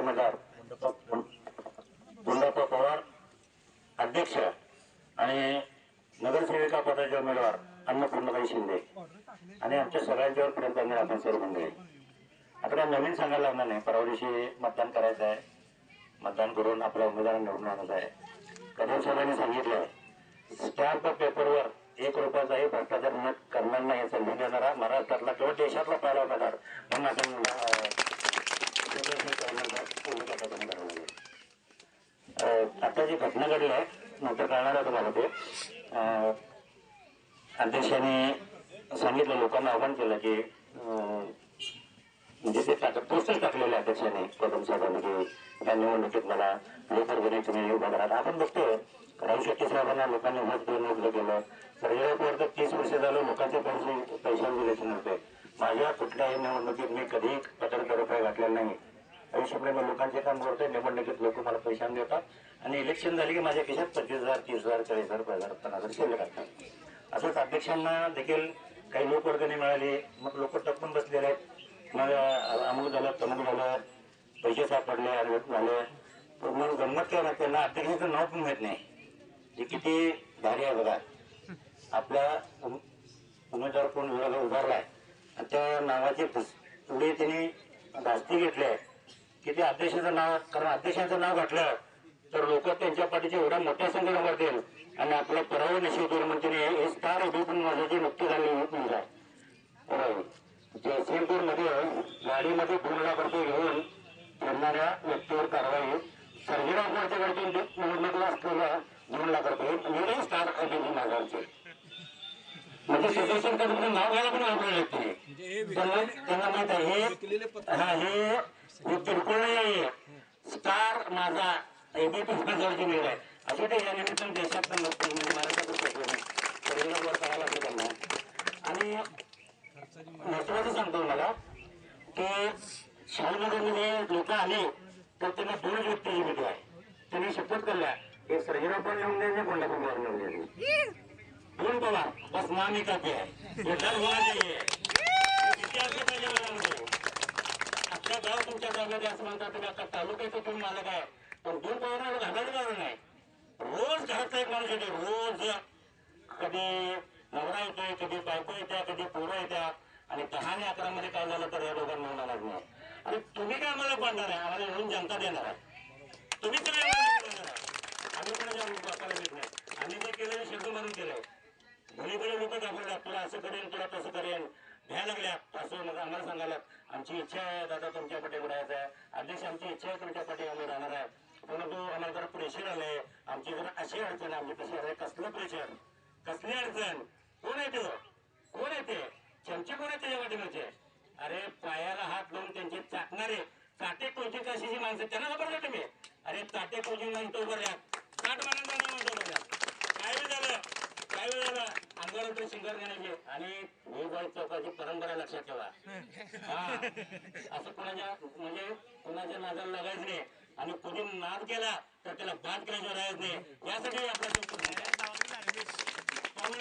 उमेदवार गुंडाप्पा पवार अध्यक्ष आणि नगरसेविका पदाचे उमेदवार अन्नपूर्णाबाई शिंदे आणि आमच्या सगळ्यांच्यावर प्रेम करणारे आपण सर्व मंडळी. आता नवीन सांगायला लागणार नाही. परवा दिवशी मतदान करायचं आहे. मतदान करून आपला उमेदवार निवडून आणायचा आहे. कदम साहेबांनी सांगितलं स्टॅम्प पेपरवर 1 रुपयाचाही भ्रष्टाचार न करणार नाही याचा लिहून देणारा महाराष्ट्रातला किंवा देशातला पहिला उमेदवार म्हणून आपण आता जी घटना घडली आहे नंतर कळणार आहे तुम्हाला. ते अध्यक्षांनी सांगितलं, लोकांना आव्हान केलं की म्हणजे ते पोस्टर टाकलेले अध्यक्षांनी कदम साहेबांनी की या निवडणुकीत मला लोकवर्गणी तुम्ही उभा करा. आपण बघतो राहू शेट्टी साहेबांना लोकांनी मत देऊन उभं केलं. सर्जेराववर तर 30 वर्ष झालं लोकांचे पैसे दिल्याचे नव्हते. माझ्या कुठल्याही निवडणुकीत मी कधी 75 रुपये घातलेला नाही. आयुष्यभर लोकांचे काम करतोय. निवडणुकीत लोक मला पैसे देतात आणि इलेक्शन झाले की माझ्या खिशात 25,000, 30,000, 40,000, 50,000 शिल्लक असतात. असंच अध्यक्षांना देखील काही लोकवर्गणी मिळाली. मग लोक टपून बसलेले आहेत. मग अमुक झालं तमुक झालं, पैसे सापडले ॲडमिट झाले. मग गंमत केला त्यांना अध्यक्षाचं नाव पण माहीत नाही. जे किती भारी आहे बघा. आपल्या उमेदवार कोण उभारलाय आणि त्या नावाची पुढे त्यांनी धास्ती घेतली आहे की ते अध्यक्षाचं नाव, कारण अध्यक्षाचं नाव घातलं तर लोक त्यांच्या पाठीच्या एवढ्या मोठ्या संख्येने उभारतील आणि आपला पराभव निश्चित होईल. म्हणते हे स्टार उभी पण माझ्याची नुकती झाली होत नाही. जयसिंगपूर मध्ये गाडीमध्ये 2 लाख रुपये घेऊन फिरणाऱ्या व्यक्तीवर कारवाई. सर्जेरावच्या कडून निवडणुकीला असलेल्या 2 लाख रुपये स्टार अभिजित माझाचे म्हणजे सदस्य नाव घ्यायला पण वापरले व्यक्तीने. त्यांना माहित आहे हे किरकोळ नाही, स्टार माझा एबीपी माझ्यावरची वेळ आहे. असे ते या निमित्तानं देशात पण लोक महाराष्ट्रातून करायला लागले त्यांना. आणि महत्वाचं सांगतो मला की शाहूनगरमध्ये लोक आले तर त्यांना 2 व्यक्तीची भीती आहे. त्यांनी शपथ केल्या एक सर्जेराव पण लिहून द्यायचे, गुंडाप्पा पवार लिहून द्यायचे. 2 पवार बस नाम एकाचे आहे. अख्खा गाव तुमच्या जागेत असं म्हणतात तुम्ही अख्खा तालुक्याचं तुम्ही मालक आहे. पण 2 पवारांना घालायचं कारण नाही. रोज घरातला एक माणूस येतो. रोज कधी नवरा येतोय, कधी बायको येत्या, कधी पोरं येत्या आणि 10 आणि 11 मध्ये काय झालं तर या दोघांना होणार नाही. आणि तुम्ही काय आम्हाला पाडणार आहे? आम्हाला येऊन जनता देणार आहे. तुम्ही तर देणार आहे. आम्ही पण वापरायला देत नाही. आम्ही जे केलं शब्द म्हणून केलंय. भलीकडे लोक घाबरल्या, तुला असं करेन, तुला तसं करेन, भ्या लागल्या. असं मग आम्हाला सांगायला आमची इच्छा आहे दादा तुमच्या पाठी राहायचं आहे. अध्यक्ष आमची इच्छा आहे तुमच्या पाठी आम्ही राहणार आहे. परंतु आम्हाला जरा प्रेशर आलंय. आमची जरा अशी अडचण आहे. आमची कशी आहे? कसलं प्रेशर, कसली अडचण? कोण आहे तो? कोण आहे ते? चमचे कोण आहे त्याच्या पाठीमागचे? अरे पायाला हात लावून त्यांचे चाटणारे काटे कोणते कशीची माणसं त्यांना खबर तुम्ही? अरे काटे कोणती माणसं उभारल्या, काट मानत माणसं उभारल्या. काय वेळ झालं, काय वेळ झाला अंगावर उतरून शिंगार घेण्याची आणि भोईबाई चौकाची परंपरा लक्षात ठेवा. असं कोणाच्या म्हणजे कोणाच्या नादाला लागायचं नाही आणि कोणी नाद केला तर त्याला बाद केल्याशिवाय राहायचं नाही. यासाठी आपला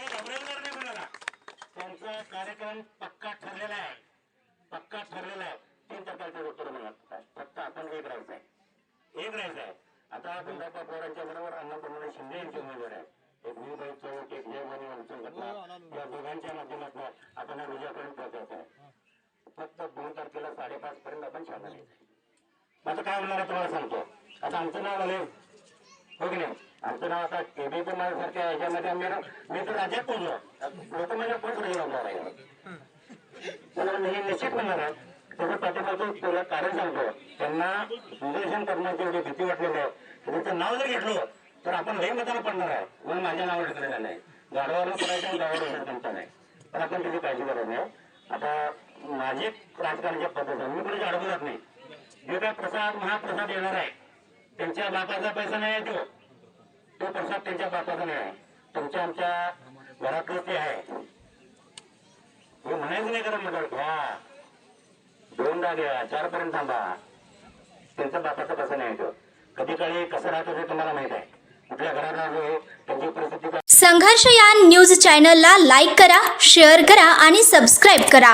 घाबरायचं नाही कोणाला. त्यांचा कार्यक्रम पक्का ठरलेला आहे. पक्का ठरलेला आहे. 3 टप्प्याचे उत्तर म्हणतात. फक्त आपण एक राहायचं आहे. आता गुंडाप्पा पवारांच्या बरोबर अन्नपूर्णाबाई शिंदे यांचे उमेदवार आहे. एक भूईबाई चौक, एक जयभवानी वंचन घटना. या दोघांच्या माध्यमातून आपण या विजयापर्यंत पोहोचायचं आहे. फक्त 2 तारखेला 5:30 पर्यंत आपण शाळा यायचं. आता काय होणार आहे तुम्हाला सांगतो. आता आमचं नाव आले हो की नाही? आमचं नाव आता एबीपी माझ्यासारख्या ह्याच्यामध्ये मी तर राज्यात पोहोचलो. लोक माझ्या पण राहणार आहे. मला निश्चित म्हणणार आहे. त्याचं पाठीमागचं तुला कारण सांगतो. त्यांना निदर्शन करण्याची एवढी भीती वाटलेली आहे. त्याचं नाव जर घेतलं तर आपण लई मताला पडणार आहे. म्हणून माझ्या नावावर ढकललेलं नाही. गाडवाला पडायचं आणि गावावर तुमचं नाही. पण आपण त्याची काळजी करत नाही. आता माझी राजकारणाच्या पद्धत आहे. मी कुठे अडकू जात नाही. जे काय प्रसाद महाप्रसाद येणार आहे त्यांच्या बापाचा पैसा नाही आहे. तो प्रसाद त्यांच्या बापाचा नाही आहे. तुमच्या आमच्या घरातलं ते आहे. हे म्हणायचं नाही करा मंडळ घ्या, 2दा घ्या, 4 पर्यंत थांबा. त्यांच्या बापाचा पैसा नाही आहे. कधी काळी कसं राहतो ते तुम्हाला माहित आहे. कुठल्या घरात राहतो त्यांची परिस्थिती. संघर्ष या न्यूज चॅनलला लाईक करा, शेअर करा आणि सबस्क्राईब करा.